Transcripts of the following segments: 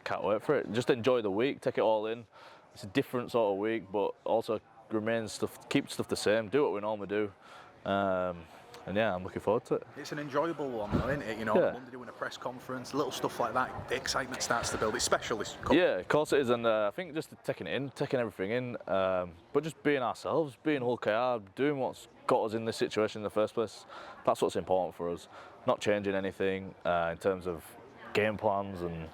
can't wait for it. Just enjoy the week, take it all in. It's a different sort of week, but also keep stuff the same, do what we normally do. And yeah, I'm looking forward to it. It's an enjoyable one, though, isn't it? You know, on Monday doing a press conference, little stuff like that, the excitement starts to build. It's special this cup. Yeah, of course it is, and I think just taking everything in, but just being ourselves, being Hull KR, doing what's got us in this situation in the first place. That's what's important for us. Not changing anything in terms of game plans and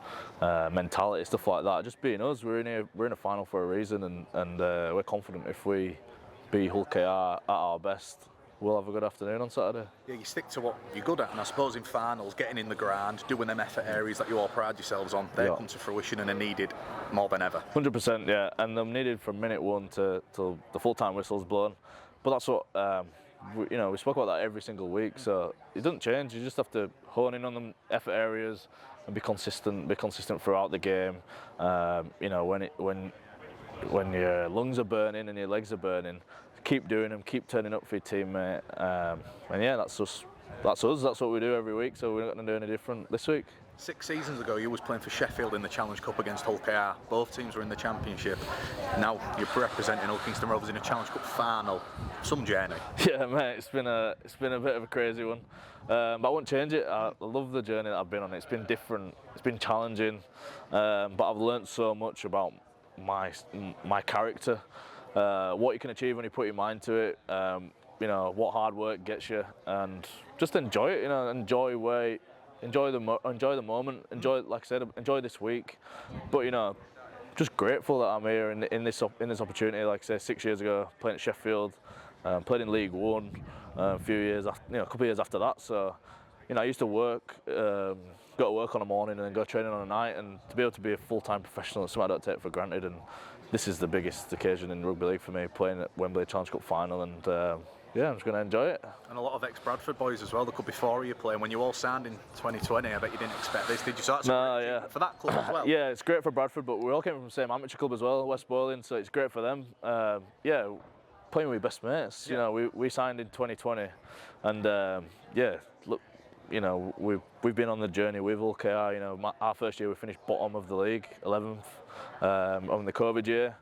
mentality, stuff like that. Just being us. We're in a final for a reason, and we're confident if we be Hull KR at our best, we'll have a good afternoon on Saturday. Yeah, you stick to what you're good at, and I suppose in finals, getting in the ground, doing them effort areas that you all pride yourselves on, they come to fruition and are needed more than ever. 100%, yeah, and they're needed from minute one till the full-time whistle's blown. But that's what we spoke about that every single week, so it doesn't change. You just have to hone in on them effort areas and be consistent throughout the game. When your lungs are burning and your legs are burning, keep doing them, keep turning up for your teammate, and yeah, that's us. That's what we do every week, so we're not going to do any different this week. 6 seasons ago, you was playing for Sheffield in the Challenge Cup against Hull KR. Both teams were in the Championship. Now you're representing Hull Kingston Rovers in a Challenge Cup final. Some journey. Yeah, mate, it's been a bit of a crazy one, but I won't change it. I love the journey that I've been on. It's been different. It's been challenging, but I've learnt so much about my character, what you can achieve when you put your mind to it. What hard work gets you, and just enjoy it. Enjoy the moment. Like I said, enjoy this week. But just grateful that I'm here in this opportunity. Like I said, 6 years ago, playing at Sheffield, played in League One, a couple of years after that. So, I used to work, go to work on a morning and then go training on a night, and to be able to be a full-time professional is something I don't take for granted. And this is the biggest occasion in rugby league for me, playing at Wembley Challenge Cup final, and yeah, I'm just going to enjoy it. And a lot of ex-Bradford boys as well. There could be 4 of you playing. When you all signed in 2020, I bet you didn't expect this, did you? So that's for that club as well. Yeah, it's great for Bradford, but we all came from the same amateur club as well, West Bowling, so it's great for them. Playing with your best mates. Yeah. We signed in 2020, and look, we've been on the journey with Hull KR. Our first year we finished bottom of the league, 11th, on the COVID year.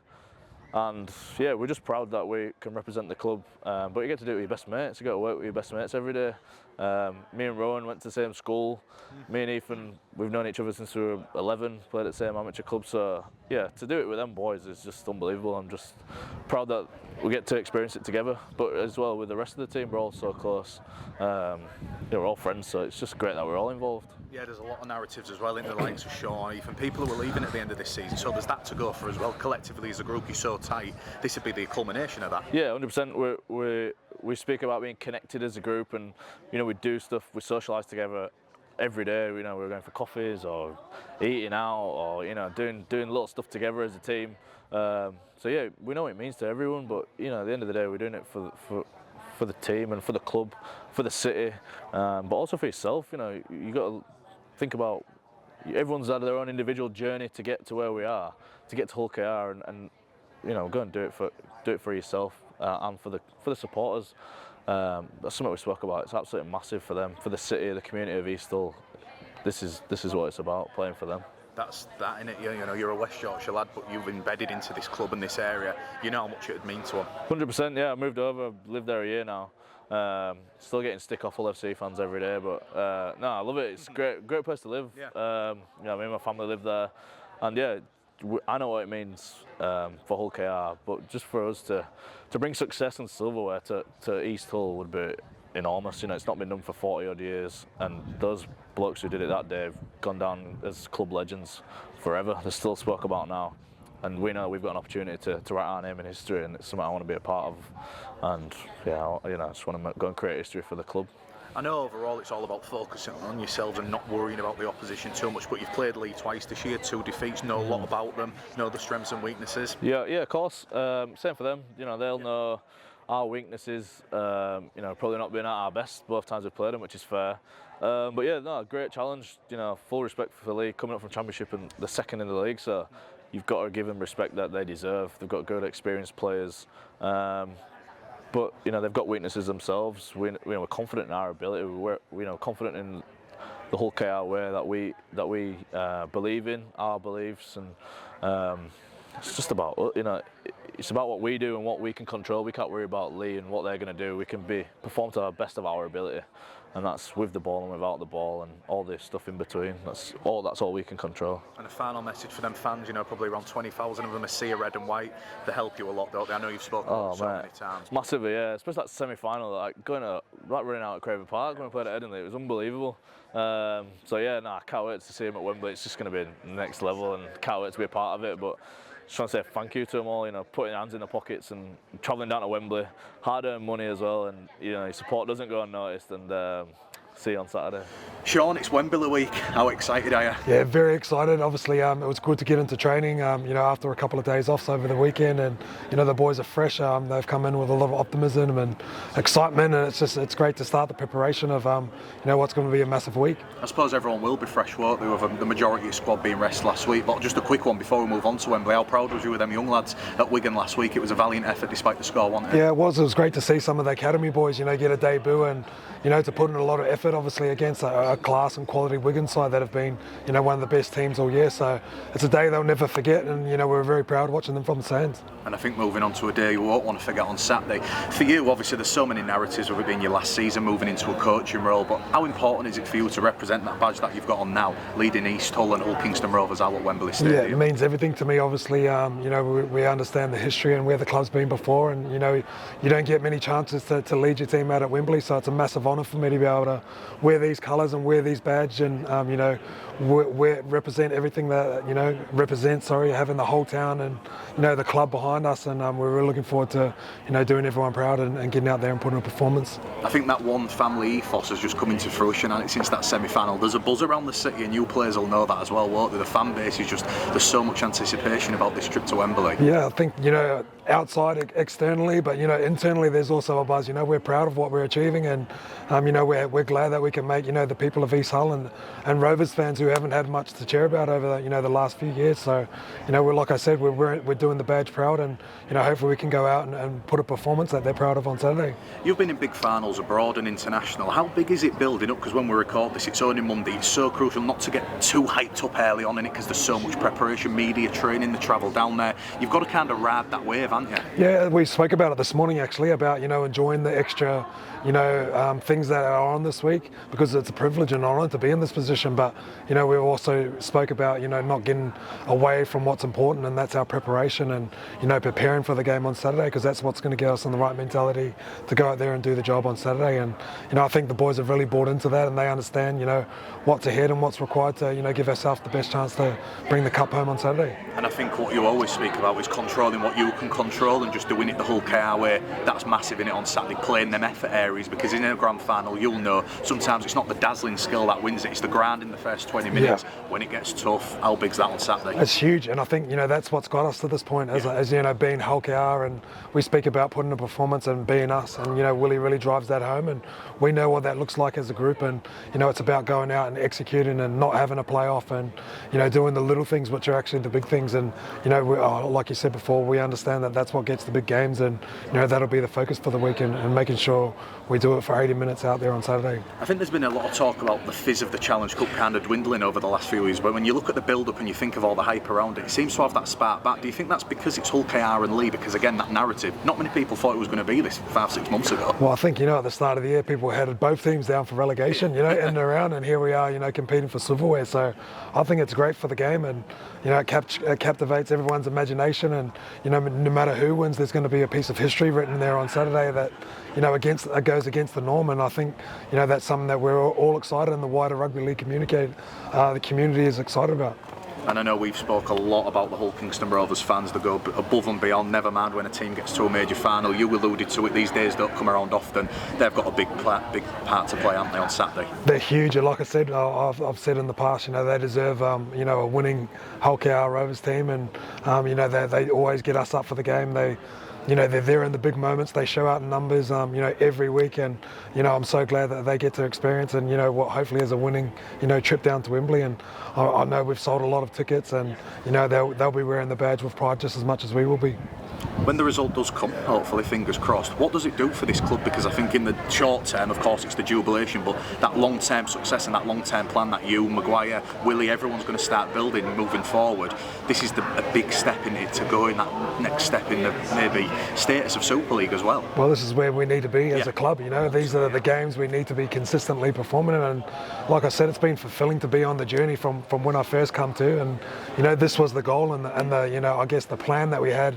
And yeah, we're just proud that we can represent the club. But you get to do it with your best mates. You got to work with your best mates every day. Me and Rowan went to the same school. Me and Ethan, we've known each other since we were 11. Played at the same amateur club. So yeah, to do it with them boys is just unbelievable. I'm just proud that we get to experience it together. But as well with the rest of the team, we're all so close. We're all friends, so it's just great that we're all involved. Yeah, there's a lot of narratives as well in the likes of Shaun, even people who are leaving at the end of this season. So there's that to go for as well. Collectively as a group, you're so tight. This would be the culmination of that. Yeah, 100%. We speak about being connected as a group, and we do stuff. We socialise together every day. We're going for coffees or eating out, or doing little stuff together as a team. So yeah, we know what it means to everyone. But at the end of the day, we're doing it for the team and for the club, for the city, but also for yourself. You got to think about, everyone's had their own individual journey to get to where we are, to get to Hull KR, and go and do it for yourself and for the supporters. That's something we spoke about. It's absolutely massive for them, for the city, the community of East Hull. This is what it's about, playing for them. That's that, innit? You're a West Yorkshire lad, but you've embedded into this club and this area. You know how much it would mean to them. 100%. Yeah, I moved over. I've lived there a year now. Still getting stick off Hull FC fans every day, but no, I love it. It's a great place to live. Yeah. Me and my family live there, and yeah, I know what it means for Hull KR, but just for us to bring success and silverware to East Hull would be enormous. It's not been done for 40 odd years, and those blokes who did it that day have gone down as club legends forever. They're still spoke about now, and we know we've got an opportunity to write our name in history, and it's something I want to be a part of. And yeah, I just want to go and create history for the club. I know overall it's all about focusing on yourselves and not worrying about the opposition too much, but you've played Leigh twice this year, 2 defeats, know a lot about them, know the strengths and weaknesses. Yeah, of course. Same for them. They'll know our weaknesses. Probably not being at our best both times we've played them, which is fair. But yeah, no, great challenge. Full respect for Leigh coming up from Championship and the second in the league. So you've got to give them respect that they deserve. They've got good, experienced players. But they've got weaknesses themselves. We're confident in our ability. We're confident in the whole KR way that we believe in, our beliefs, and it's just about, you know, it's about what we do and what we can control. We can't worry about Lee and what they're going to do. We can perform to the best of our ability, and that's with the ball and without the ball and all this stuff in between. That's all we can control. And a final message for them fans, you know, probably around 20,000 of them are sea red and white. They help you a lot, don't they? I know you've spoken about it so many times. Massively, yeah. Especially that semi-final, like running out at Craven Park when we played at Edinburgh, it was unbelievable. So yeah, I can't wait to see them at Wembley. It's just going to be next level, and can't wait to be a part of it. But just want to say thank you to them all, you know, putting your hands in their pockets and travelling down to Wembley, hard-earned money as well, and you know, your support doesn't go unnoticed. And see you on Saturday. Shaun, it's Wembley week. How excited are you? Yeah, very excited. Obviously, it was good to get into training, you know, after a couple of days off over the weekend, and you know, the boys are fresh. They've come in with a lot of optimism and excitement, and it's great to start the preparation of you know, what's going to be a massive week. I suppose everyone will be fresh, won't they, with the majority of squad being rested last week. But just a quick one before we move on to Wembley. How proud was you with them young lads at Wigan last week? It was a valiant effort despite the score, wasn't it? Yeah, it was. It was great to see some of the academy boys, you know, get a debut and, you know, to put in a lot of effort, obviously, against a class and quality Wigan side that have been, you know, one of the best teams all year. So it's a day they'll never forget, and you know, we're very proud watching them from the stands. And I think moving on to a day you won't want to forget on Saturday. For you, obviously, there's so many narratives of it being your last season, moving into a coaching role. But how important is it for you to represent that badge that you've got on now, leading East Hull and Hull Kingston Rovers out at Wembley Stadium? Yeah, it means everything to me. Obviously, you know, we understand the history and where the club's been before, and you know, you don't get many chances to lead your team out at Wembley. So it's a massive honour for me to be able to wear these colours and wear these badges, and you know, represent everything that, you know, having the whole town and, you know, the club behind us, and we're really looking forward to, you know, doing everyone proud and getting out there and putting a performance. I think that one family ethos has just come into fruition, and since that semi-final, there's a buzz around the city, and you players will know that as well, won't they? The fan base is just, there's so much anticipation about this trip to Wembley. Yeah, I think, you know, outside externally, but you know, internally there's also a buzz. You know, we're proud of what we're achieving, and you know, we're glad that we can make, you know, the people of East Hull and Rovers fans who haven't had much to cheer about over the last few years. So, you know, like I said, we're doing the badge proud, and you know, hopefully we can go out and put a performance that they're proud of on Saturday. You've been in big finals abroad and international. How big is it building up? Because when we record this, it's only Monday. It's so crucial not to get too hyped up early on in it, because there's so much preparation, media training, the travel down there. You've got to kind of ride that wave, haven't you? Yeah, we spoke about it this morning actually, about, you know, enjoying the extra, you know, things that are on this week, because it's a privilege and honour to be in this position. But you know, we also spoke about, you know, not getting away from what's important, and that's our preparation and, you know, preparing for the game on Saturday, because that's what's going to get us in the right mentality to go out there and do the job on Saturday. And you know, I think the boys have really bought into that, and they understand, you know, what's ahead and what's required to, you know, give ourselves the best chance to bring the cup home on Saturday. And I think what you always speak about is controlling what you can control and just doing it the whole KR way. That's massive in it on Saturday, playing them effort areas, because in a grand final, you'll know sometimes it's not the dazzling skill that wins it, it's the grind in the first 20 minutes. Yeah. When it gets tough, how big's that on Saturday? It's huge, and I think, you know, that's what's got us to this point, as you know, being Hull KR, and we speak about putting a performance and being us, and you know, Willie really drives that home, and we know what that looks like as a group, and you know, it's about going out and executing and not having a playoff, and you know, doing the little things which are actually the big things. And you know, like you said before, we understand that that's what gets the big games, and you know, that'll be the focus for the weekend, and making sure we do it for 80 minutes out there on Saturday. I think there's been a lot of talk about the fizz of the Challenge Cup kind of dwindling over the last few years, but when you look at the build-up and you think of all the hype around it, it seems to have that spark back. Do you think that's because it's Hull KR and Lee? Because again, that narrative, not many people thought it was going to be this 5-6 months ago. Well, I think, you know, at the start of the year, people had both teams down for relegation, you know, in and around, and here we are, you know, competing for silverware. So I think it's great for the game, and you know, it captivates everyone's imagination, and you know, no matter who wins, there's going to be a piece of history written there on Saturday that, you know, goes against the norm. And I think, you know, that's something that we're all excited, and the wider rugby league the community is excited about. And I know we've spoke a lot about the Hull Kingston Rovers fans that go above and beyond, never mind when a team gets to a major final. You alluded to it, these days don't come around often. They've got a big part to play, haven't they, on Saturday? They're huge, and like I said, I've said in the past, you know, they deserve, you know, a winning Hull KR Rovers team, and you know, they always get us up for the game. You know, they're there in the big moments. They show out in numbers, you know, every week, and you know, I'm so glad that they get to experience, and you know, what hopefully is a winning, you know, trip down to Wembley. And I know we've sold a lot of tickets, and you know, they'll be wearing the badge with pride just as much as we will be. When the result does come, hopefully, fingers crossed, what does it do for this club? Because I think in the short term, of course, it's the jubilation, but that long-term success and that long-term plan that you, Maguire, Willie, everyone's going to start building moving forward, this is a big step in it to go in that next step in the maybe status of Super League as well. Well, this is where we need to be as a club, you know. These are the games we need to be consistently performing in, and like I said, it's been fulfilling to be on the journey from when I first come to, and you know, this was the goal and the you know, I guess the plan that we had,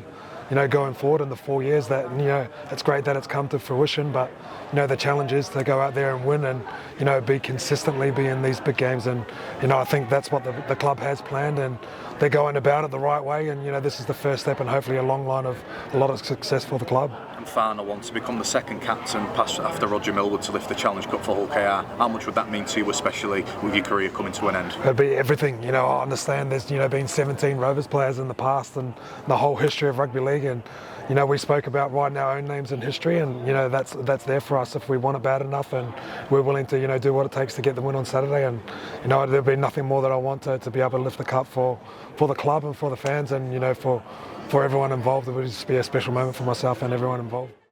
you know, going forward in the 4 years. That, you know, it's great that it's come to fruition, but you know, the challenge is to go out there and win and, you know, be in these big games. And you know, I think that's what the club has planned, and they're going about it the right way. And you know, this is the first step, and hopefully a long line of a lot of success for the club. And final one, to become the second captain after Roger Millwood to lift the Challenge Cup for Hull KR, how much would that mean to you, especially with your career coming to an end? It'd be everything. You know, I understand there's, you know, been 17 Rovers players in the past and the whole history of rugby league, and you know, we spoke about writing our own names in history, and you know, that's there for us if we want it bad enough, and we're willing to, you know, do what it takes to get the win on Saturday. And you know, there'll be nothing more that I want to be able to lift the cup for the club and for the fans, and you know, for everyone involved. It would just be a special moment for myself and everyone involved.